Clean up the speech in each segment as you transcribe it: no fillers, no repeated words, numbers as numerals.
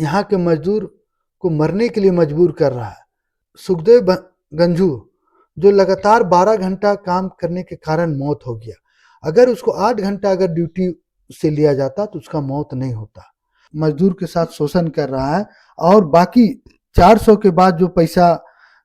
यहाँ के मजदूर को मरने के लिए मजबूर कर रहा है। सुखदेव गंझू जो लगातार 12 घंटा काम करने के कारण मौत हो गया, अगर उसको 8 घंटा अगर ड्यूटी से लिया जाता तो उसका मौत नहीं होता। मजदूर के साथ शोषण कर रहा है और बाकी 400 के बाद जो पैसा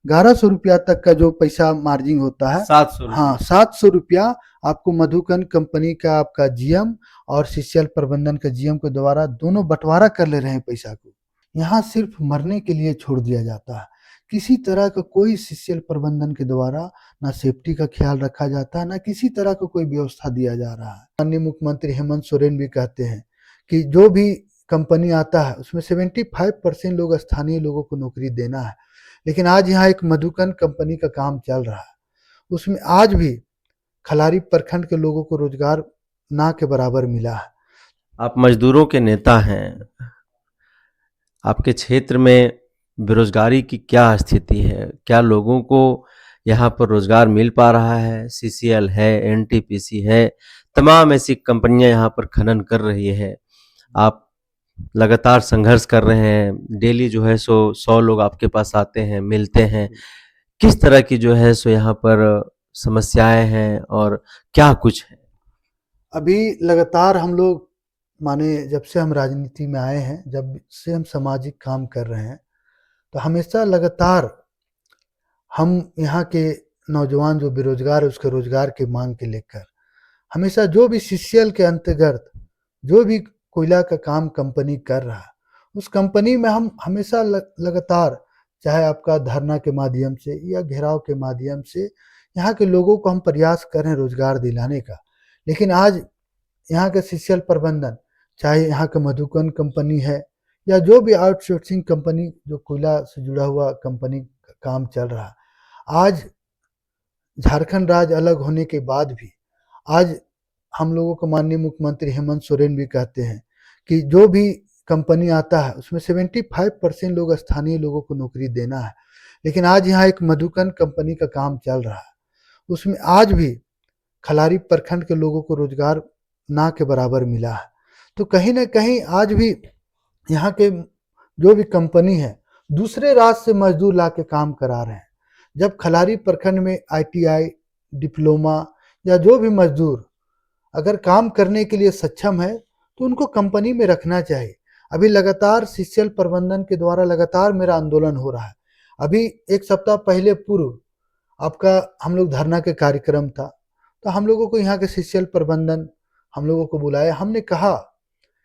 1100 रुपया तक का जो पैसा मार्जिन होता है, 700 हाँ 700 रुपया आपको मधुकन कंपनी का आपका जीएम और सीसीएल प्रबंधन का जीएम के द्वारा दोनों बंटवारा कर ले रहे हैं पैसा को। यहाँ सिर्फ मरने के लिए छोड़ दिया जाता है। किसी तरह का कोई सीसीएल प्रबंधन के द्वारा ना सेफ्टी का ख्याल रखा जाता है, ना किसी तरह का कोई व्यवस्था दिया जा रहा है। माननीय मुख्यमंत्री हेमंत सोरेन भी कहते हैं कि जो भी कंपनी आता है उसमें 75% लोग स्थानीय लोगों को नौकरी देना है, लेकिन आज यहाँ एक मधुकन कंपनी का काम चल रहा है, उसमें आज भी खलारी प्रखंड के लोगों को रोजगार ना के बराबर मिला है। आप मजदूरों के नेता हैं, आपके क्षेत्र में बेरोजगारी की क्या स्थिति है? क्या लोगों को यहाँ पर रोजगार मिल पा रहा है? सीसीएल है, एनटीपीसी है, तमाम ऐसी कंपनियां यहाँ पर खनन कर रही है। आप लगातार संघर्ष कर रहे हैं, डेली जो है सो 100 लोग आपके पास आते हैं, मिलते हैं। किस तरह की जो है सो यहाँ पर समस्याएं हैं और क्या कुछ है? अभी लगातार हम लोग माने जब से हम राजनीति में आए हैं, जब से हम सामाजिक काम कर रहे हैं, तो हमेशा लगातार हम यहाँ के नौजवान जो बेरोजगार है उसके रोजगार की मांग के लेकर हमेशा जो भी सीसीएल के अंतर्गत जो भी कोयला का काम कंपनी कर रहा है, उस कंपनी में हम हमेशा लगातार चाहे आपका धरना के माध्यम से या घेराव के माध्यम से यहाँ के लोगों को हम प्रयास कर रहे हैं रोजगार दिलाने का। लेकिन आज यहाँ के सीसीएल प्रबंधन, चाहे यहाँ का मधुकन कंपनी है या जो भी आउटसोर्सिंग कंपनी जो कोयला से जुड़ा हुआ कंपनी का काम चल रहा है, आज झारखंड राज्य अलग होने के बाद भी आज हम लोगों को माननीय मुख्यमंत्री हेमंत सोरेन भी कहते हैं कि जो भी कंपनी आता है उसमें 75% लोग स्थानीय लोगों को नौकरी देना है, लेकिन आज यहाँ एक मधुकन कंपनी का काम चल रहा है, उसमें आज भी खलारी प्रखंड के लोगों को रोजगार ना के बराबर मिला है। तो कहीं ना कहीं आज भी यहाँ के जो भी कंपनी है दूसरे राज्य से मजदूर ला के काम करा रहे हैं, जब खलारी प्रखंड में आईटीआई, डिप्लोमा या जो भी मजदूर अगर काम करने के लिए सक्षम है तो उनको कंपनी में रखना चाहिए। अभी लगातार सीसीएल प्रबंधन के द्वारा लगातार मेरा आंदोलन हो रहा है। अभी एक सप्ताह पहले पूर्व आपका हम लोग धरना के कार्यक्रम था, तो हम लोगों को यहाँ के सीसीएल प्रबंधन हम लोगों को बुलाया। हमने कहा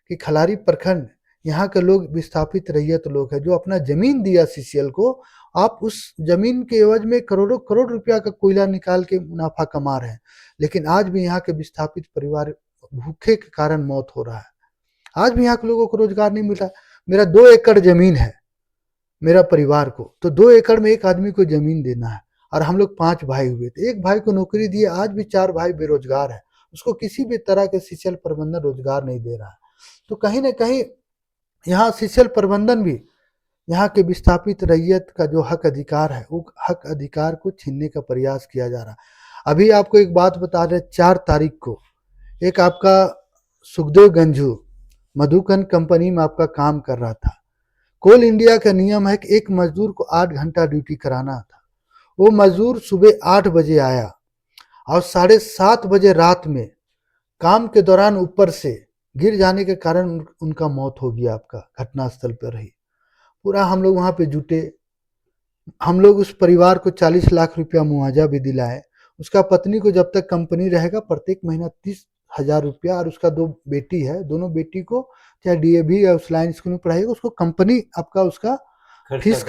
कि खलारी प्रखंड यहाँ के लोग विस्थापित रैयत लोग हैं जो अपना जमीन दिया सीसीएल को, आप उस जमीन के एवज में करोड़ों करोड़ रुपया का कोयला निकाल के मुनाफा कमा रहे हैं, लेकिन आज भी यहाँ के विस्थापित परिवार भूखे के कारण मौत हो रहा है। आज भी यहाँ के लोगों को रोजगार नहीं मिल रहा। मेरा 2 एकड़ जमीन है मेरा परिवार को, तो 2 एकड़ में एक आदमी को जमीन देना है और हम लोग 5 भाई हुए थे, एक भाई को नौकरी दिए, आज भी 4 भाई बेरोजगार है, उसको किसी भी तरह के सीसीएल प्रबंधन रोजगार नहीं दे रहा है। तो कहीं ना कहीं यहाँ सीसीएल प्रबंधन भी यहाँ के विस्थापित रैयत का जो हक अधिकार है वो हक अधिकार को छीनने का प्रयास किया जा रहा है। अभी आपको एक बात बता रहे, 4 तारीख को एक आपका सुखदेव गंझू मधुकन कंपनी में आपका काम कर रहा था। कोल इंडिया का नियम है कि एक मजदूर को 8 घंटा ड्यूटी कराना था। वो मजदूर सुबह 8 बजे आया और 7:30 बजे रात में काम के दौरान ऊपर से गिर जाने के कारण उनका मौत हो गया, आपका घटनास्थल पर ही। पूरा हम लोग वहाँ पे जुटे, हम लोग उस परिवार को 40 लाख रुपया मुआवजा भी दिलाए। उसका पत्नी को जब तक कंपनी रहेगा प्रत्येक महीना 30,000 रुपया, और उसका 2 बेटी है, दोनों बेटी को चाहे डीएवी या उस लाइन स्कूल में पढ़ाएगा, उसको कंपनी आपका उसका फीस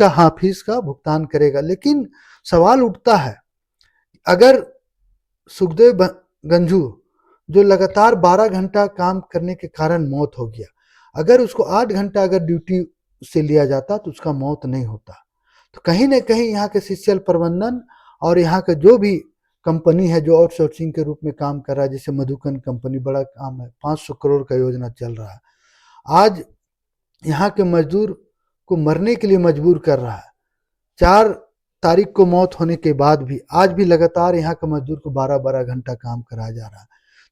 का भुगतान करेगा। लेकिन सवाल उठता है, अगर सुखदेव गंझू जो लगातार 12 घंटा काम करने के कारण मौत हो गया, अगर उसको 8 घंटा अगर ड्यूटी से लिया जाता तो उसका मौत नहीं होता। तो कहीं ना कहीं यहाँ के सीसीएल प्रबंधन और यहाँ का जो भी कंपनी है जो आउटसोर्सिंग के रूप में काम कर रहा है, जैसे मधुकन कंपनी बड़ा काम है, 500 करोड़ का योजना चल रहा है, आज यहाँ के मजदूर को मरने के लिए मजबूर कर रहा है। 4 तारीख को मौत होने के बाद भी आज भी लगातार यहाँ के मजदूर को 12-12 घंटा काम कराया जा रहा है।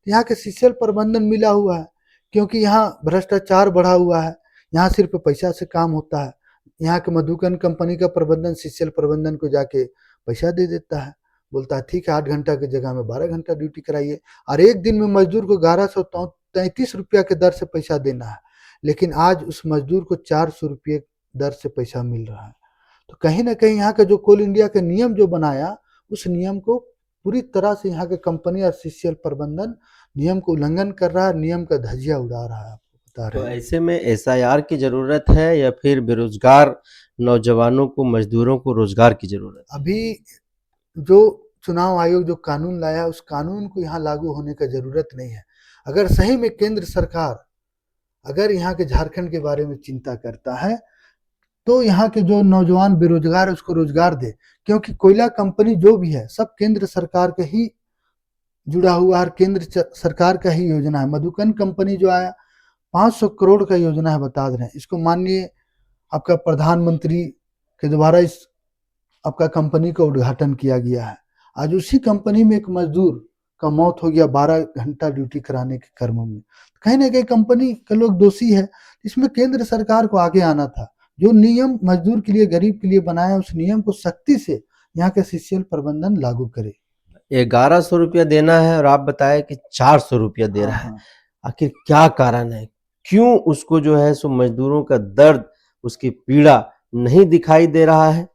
तो यहाँ के सीसीएल प्रबंधन मिला हुआ है, क्योंकि यहाँ भ्रष्टाचार बढ़ा हुआ है, यहाँ सिर्फ पैसा से काम होता है। यहाँ के मधुकन कंपनी का प्रबंधन सीसीएल प्रबंधन को जाके पैसा दे देता है, बोलता है ठीक है 8 घंटा की जगह में 12 घंटा ड्यूटी कराइए, और एक दिन में मजदूर को 1133 रुपया के दर से पैसा देना है, लेकिन आज उस मजदूर को 400 रुपये दर से पैसा मिल रहा है। तो कहीं ना कहीं यहाँ का जो कोल इंडिया का नियम जो बनाया, उस नियम को पूरी तरह से यहाँ के कंपनी और सीसीएल प्रबंधन नियम को उल्लंघन कर रहा है, नियम का धज्जिया उड़ा रहा है, आपको बता तो रहे हैं। ऐसे में एसआईआर की जरूरत है या फिर बेरोजगार नौजवानों को, मजदूरों को रोजगार की जरूरत है? अभी जो चुनाव आयोग जो कानून लाया, उस कानून को यहाँ लागू होने का जरूरत नहीं है। अगर सही में केंद्र सरकार अगर यहाँ के झारखंड के बारे में चिंता करता है, तो यहाँ के जो नौजवान बेरोजगार है उसको रोजगार दे, क्योंकि कोयला कंपनी जो भी है सब केंद्र सरकार के ही जुड़ा हुआ है, केंद्र सरकार का ही योजना है। मधुकन कंपनी जो आया 500 करोड़ का योजना है, बता रहे हैं। इसको माननीय आपका प्रधानमंत्री के द्वारा इस आपका कंपनी का उद्घाटन किया गया है। आज उसी कंपनी में एक मजदूर का मौत हो गया 12 घंटा ड्यूटी कराने के क्रम में। कहीं ना कहीं कंपनी के लोग दोषी है। इसमें केंद्र सरकार को आगे आना था। जो नियम मजदूर के लिए, गरीब के लिए बनाया, उस नियम को सख्ती से यहाँ के सीसीएल प्रबंधन लागू करे। 1100 रुपया देना है और आप बताए कि 400 रुपया दे रहा है। आखिर क्या कारण है? क्यों उसको जो है सो मजदूरों का दर्द, उसकी पीड़ा नहीं दिखाई दे रहा है?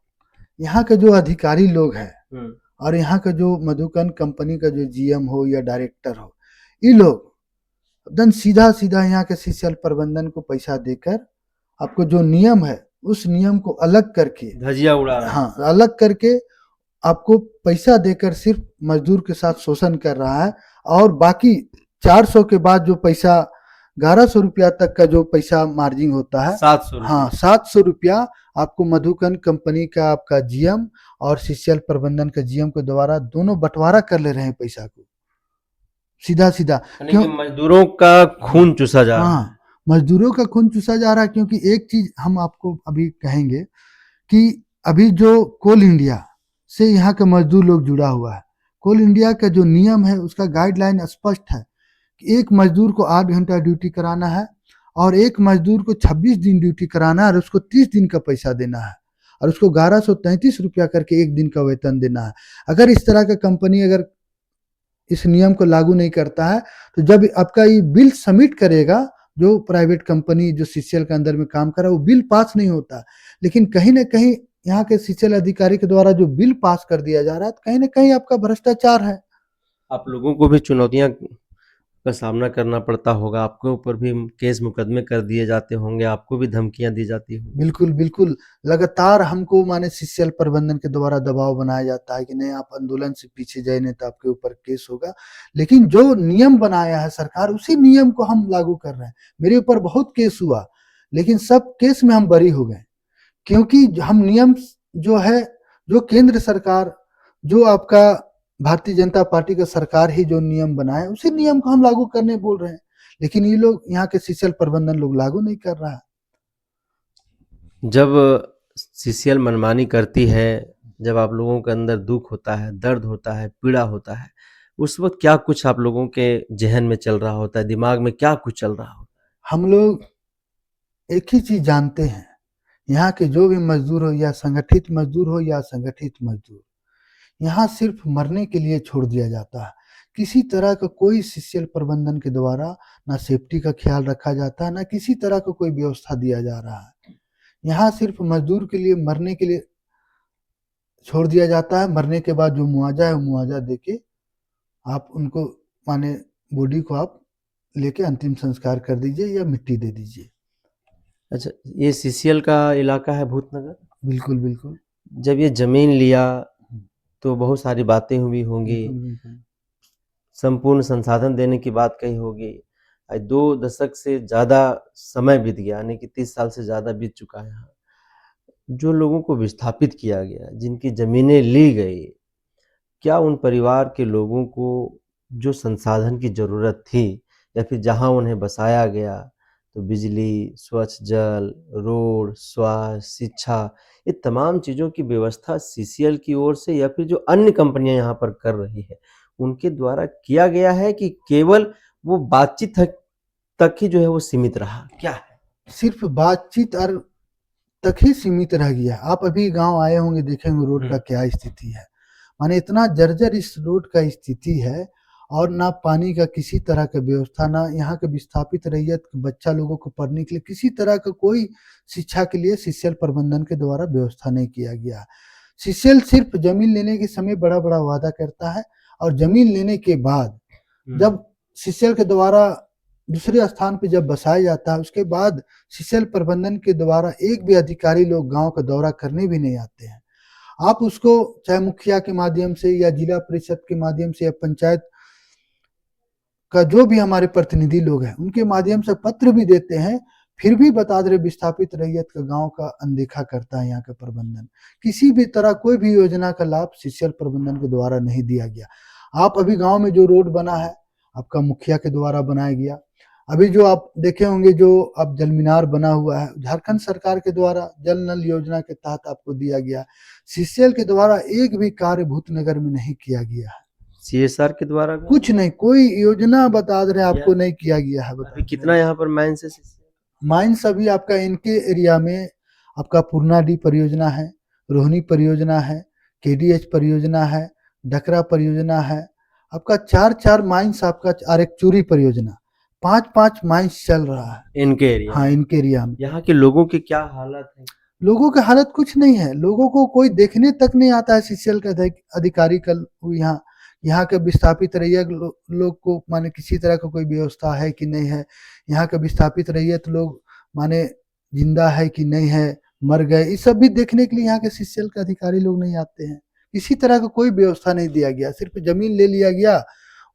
यहाँ के जो अधिकारी लोग हैं और यहाँ का जो मधुकन कंपनी का जो जीएम हो या डायरेक्टर हो, ये लोग एकदम सीधा सीधा यहाँ के सीसीएल प्रबंधन को पैसा देकर आपको जो नियम है उस नियम को अलग करके धजिया उड़ा रहा है। हाँ, अलग करके आपको पैसा देकर सिर्फ मजदूर के साथ शोषण कर रहा है। और बाकी 400 के बाद जो पैसा 1100 रुपया तक का जो पैसा मार्जिन होता है, 700 हाँ 700 रुपया आपको मधुकन कंपनी का आपका जीएम और सीसीएल प्रबंधन का जीएम के द्वारा दोनों बंटवारा कर ले रहे हैं पैसा को सीधा सीधा। क्यों मजदूरों का खून चूसा जा रहा है? हाँ, मजदूरों का खून चूसा जा रहा है। क्योंकि एक चीज हम आपको अभी कहेंगे कि अभी जो कोल इंडिया से यहाँ के मजदूर लोग जुड़ा हुआ है, कोल इंडिया का जो नियम है उसका गाइडलाइन स्पष्ट है कि एक मजदूर को 8 घंटा ड्यूटी कराना है और एक मजदूर को 26 दिन ड्यूटी कराना है और उसको 30 दिन का पैसा देना है और उसको 1133 रुपया करके एक दिन का वेतन देना है। अगर इस तरह का कंपनी अगर इस नियम को लागू नहीं करता है, तो जब आपका ये बिल सबमिट करेगा, जो प्राइवेट कंपनी जो सीसीएल के अंदर में काम कर रहा है, वो बिल पास नहीं होता। लेकिन कहीं ना कहीं यहाँ के सीसीएल अधिकारी के द्वारा जो बिल पास कर दिया जा रहा है, कहीं ना कहीं आपका भ्रष्टाचार है। आप लोगों को भी चुनौतियां का सामना करना पड़ता होगा, आपके ऊपर भी केस मुकदमे कर दिए जाते होंगे, आपको भी धमकियां दी जाती होंगी। बिल्कुल बिल्कुल, लगातार हमको माने सीसीएल प्रबंधन के द्वारा दबाव बनाया जाता है कि नहीं आप आंदोलन से पीछे जाए नहीं तो आपके ऊपर केस होगा। लेकिन जो नियम बनाया है सरकार, उसी नियम को हम लागू कर रहे हैं। मेरे ऊपर बहुत केस हुआ, लेकिन सब केस में हम बरी हो गए, क्योंकि हम नियम जो है, जो केंद्र सरकार, जो आपका भारतीय जनता पार्टी का सरकार ही जो नियम बनाए, उसी नियम को हम लागू करने बोल रहे हैं। लेकिन ये लोग यहाँ के सीसीएल प्रबंधन लोग लागू नहीं कर रहा है। जब सीसीएल मनमानी करती है, जब आप लोगों के अंदर दुख होता है, दर्द होता है, पीड़ा होता है, उस वक्त क्या कुछ आप लोगों के जहन में चल रहा होता है, दिमाग में क्या कुछ चल रहा होता है? हम लोग एक ही चीज जानते हैं, यहाँ के जो भी मजदूर हो, या संगठित मजदूर हो या असंगठित मजदूर, यहाँ सिर्फ मरने के लिए छोड़ दिया जाता है। किसी तरह का कोई सीसीएल प्रबंधन के द्वारा ना सेफ्टी का ख्याल रखा जाता है, ना किसी तरह का कोई व्यवस्था दिया जा रहा है। यहाँ सिर्फ मजदूर के लिए मरने के लिए छोड़ दिया जाता है। मरने के बाद जो मुआवजा है, वो मुआवजा देके आप उनको माने बॉडी को आप लेके अंतिम संस्कार कर दीजिए या मिट्टी दे दीजिए। अच्छा, ये सीसीएल का इलाका है भूतनगर? बिल्कुल बिल्कुल। जब ये जमीन लिया तो बहुत सारी बातें हुई होंगी, संपूर्ण संसाधन देने की बात कही होगी। 2 दशक से ज़्यादा समय बीत गया, यानी कि 30 साल से ज़्यादा बीत चुका है। यहाँ जो लोगों को विस्थापित किया गया, जिनकी ज़मीनें ली गई, क्या उन परिवार के लोगों को जो संसाधन की ज़रूरत थी या फिर जहाँ उन्हें बसाया गया, तो बिजली, स्वच्छ जल, रोड, स्वास्थ्य, शिक्षा, ये तमाम चीज़ों की व्यवस्था सीसीएल की ओर से या फिर जो अन्य कंपनियां यहाँ पर कर रही है, उनके द्वारा किया गया है कि केवल वो बातचीत तक ही जो है वो सीमित रहा? क्या है? सिर्फ बातचीत और तक ही सीमित रह गया है। आप अभी गांव आए होंगे, देखे होंगे रोड का क्या स्थिति है। माने इतना जर्जर इस रोड का स्थिति है, और ना पानी का किसी तरह का व्यवस्था, ना यहाँ के विस्थापित रैयत बच्चा लोगों को पढ़ने के लिए किसी तरह का कोई शिक्षा के लिए सीसीएल प्रबंधन के द्वारा व्यवस्था नहीं किया गया है। सीसीएल सिर्फ जमीन लेने के समय बड़ा बड़ा वादा करता है, और जमीन लेने के बाद जब सीसीएल के द्वारा दूसरे स्थान पे जब बसाया जाता है, उसके बाद सीसीएल प्रबंधन के द्वारा एक भी अधिकारी लोग गांव का दौरा करने भी नहीं आते हैं। आप उसको चाहे मुखिया के माध्यम से या जिला परिषद के माध्यम से या पंचायत का जो भी हमारे प्रतिनिधि लोग हैं उनके माध्यम से पत्र भी देते हैं, फिर भी बता दे विस्थापित रैयत का गांव का अनदेखा करता है यहाँ का प्रबंधन। किसी भी तरह कोई भी योजना का लाभ सीसीएल प्रबंधन के द्वारा नहीं दिया गया। आप अभी गांव में जो रोड बना है आपका मुखिया के द्वारा बनाया गया। अभी जो आप देखे होंगे जो अब जल मीनार बना हुआ है, झारखंड सरकार के द्वारा जल नल योजना के तहत आपको दिया गया। सीसीएल के द्वारा एक भी कार्य भूतनगर में नहीं किया गया है। सीएसआर के द्वारा भी कुछ नहीं, कोई योजना बता रहे आपको नहीं किया गया है। अभी कितना यहाँ पर माइंस है? माइंस अभी आपका इनके एरिया में आपका पूर्णाडी परियोजना है, रोहिणी परियोजना है, केडीएच परियोजना है, डकरा परियोजना है। आपका 4-4 माइंस आपका, और एक चूरी परियोजना, 5-5 माइंस चल रहा है इनके एरिया हाँ इनके एरिया में। यहाँ के लोगों की क्या हालत है? लोगों की हालत कुछ नहीं है, लोगों को कोई देखने तक नहीं आता है। सीसीएल का अधिकारी का यहाँ के विस्थापित रैयत लोग को माने किसी तरह का कोई व्यवस्था है कि नहीं है, यहाँ के विस्थापित रैयत लोग माने जिंदा है कि नहीं है, मर गए, ये सब भी देखने के लिए यहाँ के सीसीएल के अधिकारी लोग नहीं आते हैं। किसी तरह का कोई व्यवस्था नहीं दिया गया, सिर्फ जमीन ले लिया गया,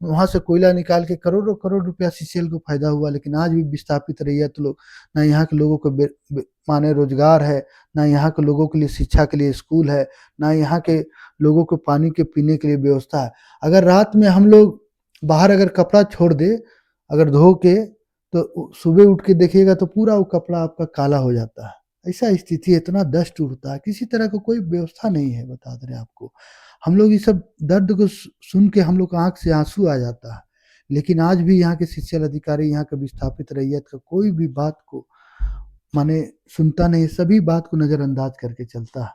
वहां से कोयला निकाल के करोड़ों करोड़ रुपया सीसीएल को फायदा हुआ। लेकिन आज भी विस्थापित रैयत लोग, ना यहाँ के लोगों को माने रोजगार है, ना यहाँ के लोगों के लिए शिक्षा के लिए स्कूल है, ना यहाँ के लोगों को पानी के पीने के लिए व्यवस्था है। अगर रात में हम लोग बाहर अगर कपड़ा छोड़ दे अगर धो के, तो सुबह उठ के देखिएगा तो पूरा वो कपड़ा आपका काला हो जाता है। ऐसा स्थिति है, इतना डस्ट उड़ता है, किसी तरह का कोई व्यवस्था नहीं है। बता दे रहे आपको, हम लोग ये सब दर्द को सुन के हम लोग का आंख से आंसू आ जाता है। लेकिन आज भी यहाँ के सीसीएल अधिकारी यहाँ के विस्थापित रैयत का कोई भी बात को माने सुनता नहीं, सभी बात को नजरअंदाज करके चलता है।